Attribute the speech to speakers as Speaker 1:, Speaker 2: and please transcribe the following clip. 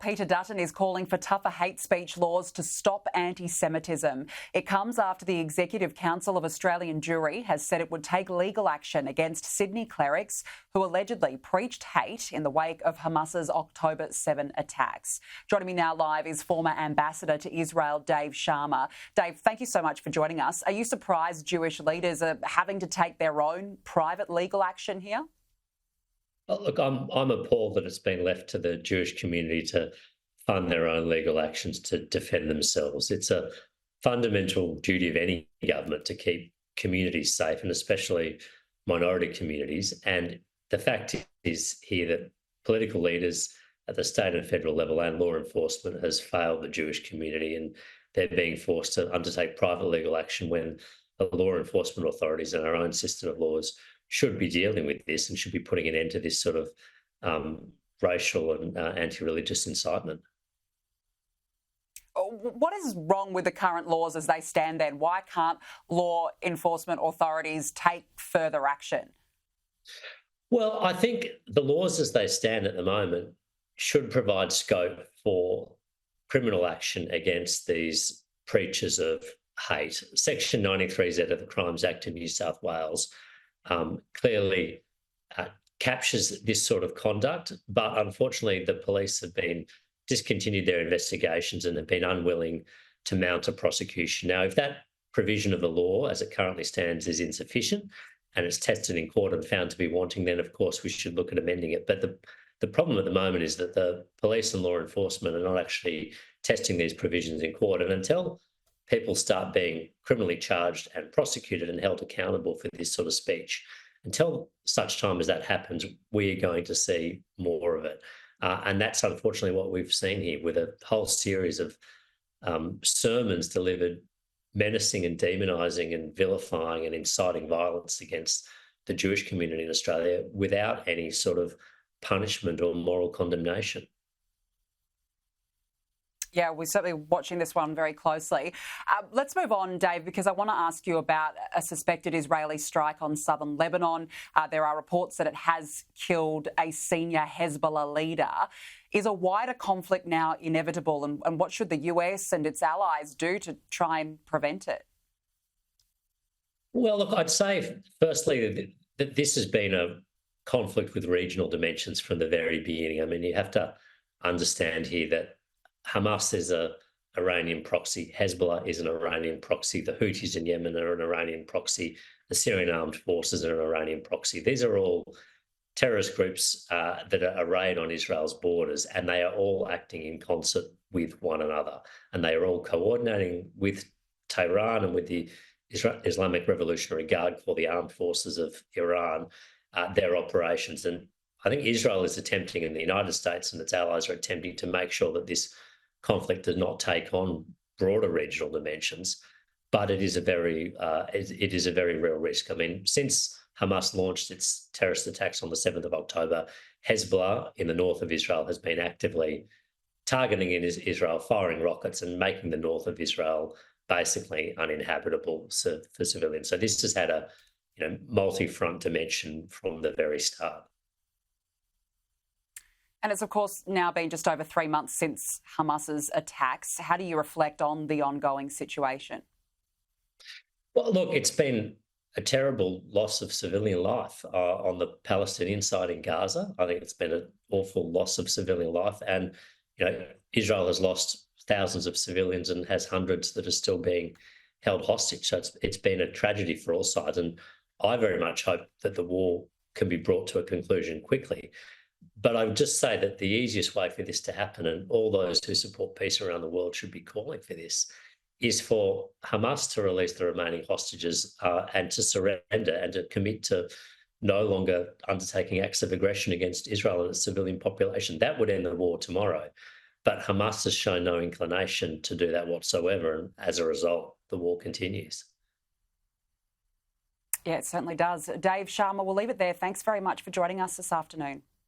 Speaker 1: Peter Dutton is calling for tougher hate speech laws to stop anti-Semitism. It comes after the Executive Council of Australian Jewry has said it would take legal action against Sydney clerics who allegedly preached hate in the wake of Hamas's October 7 attacks. Joining me now live is former Ambassador to Israel, Dave Sharma. Dave, thank you so much for joining us. Are you surprised Jewish leaders are having to take their own private legal action here?
Speaker 2: Oh, look, I'm appalled that it's been left to the Jewish community to fund their own legal actions to defend themselves. It's a fundamental duty of any government to keep communities safe, and especially minority communities. And the fact is here that political leaders at the state and federal level and law enforcement has failed the Jewish community, and they're being forced to undertake private legal action when the law enforcement authorities and our own system of laws should be dealing with this and should be putting an end to this sort of racial and anti-religious incitement.
Speaker 1: What is wrong with the current laws as they stand then? Why can't law enforcement authorities take further action?
Speaker 2: Well, I think the laws as they stand at the moment should provide scope for criminal action against these preachers of hate. Section 93Z of the Crimes Act in New South Wales clearly captures this sort of conduct, but unfortunately the police have been discontinued their investigations and have been unwilling to mount a prosecution. Now, if that provision of the law as it currently stands is insufficient and it's tested in court and found to be wanting, then of course we should look at amending it. But the problem at the moment is that the police and law enforcement are not actually testing these provisions in court, and until people start being criminally charged and prosecuted and held accountable for this sort of speech, until such time as that happens, we are going to see more of it. And that's unfortunately what we've seen here, with a whole series of sermons delivered menacing and demonising and vilifying and inciting violence against the Jewish community in Australia without any sort of punishment or moral condemnation.
Speaker 1: Yeah, we're certainly watching this one very closely. Let's move on, Dave, because I want to ask you about a suspected Israeli strike on southern Lebanon. There are reports that it has killed a senior Hezbollah leader. Is a wider conflict now inevitable, and what should the US and its allies do to try and prevent it?
Speaker 2: Well, look, I'd say firstly that this has been a conflict with regional dimensions from the very beginning. I mean, you have to understand here that Hamas is an Iranian proxy. Hezbollah is an Iranian proxy. The Houthis in Yemen are an Iranian proxy. The Syrian armed forces are an Iranian proxy. These are all terrorist groups that are arrayed on Israel's borders, and they are all acting in concert with one another. And they are all coordinating with Tehran and with the Islamic Revolutionary Guard Corps, the armed forces of Iran, their operations. And I think Israel is attempting, and the United States and its allies are attempting to make sure that this conflict does not take on broader regional dimensions, but it is a very real risk. I mean, since Hamas launched its terrorist attacks on the 7th of October, Hezbollah in the north of Israel has been actively targeting Israel, firing rockets and making the north of Israel basically uninhabitable for civilians. So this has had a multi-front dimension from the very start.
Speaker 1: And it's, of course, now been just over 3 months since Hamas's attacks. How do you reflect on the ongoing situation?
Speaker 2: Well, look, it's been a terrible loss of civilian life on the Palestinian side in Gaza. I think it's been an awful loss of civilian life. And, Israel has lost thousands of civilians and has hundreds that are still being held hostage. So it's been a tragedy for all sides. And I very much hope that the war can be brought to a conclusion quickly. But I would just say that the easiest way for this to happen, and all those who support peace around the world should be calling for this, is for Hamas to release the remaining hostages and to surrender and to commit to no longer undertaking acts of aggression against Israel and its civilian population. That would end the war tomorrow. But Hamas has shown no inclination to do that whatsoever, and as a result, the war continues.
Speaker 1: Yeah, it certainly does. Dave Sharma, we'll leave it there. Thanks very much for joining us this afternoon.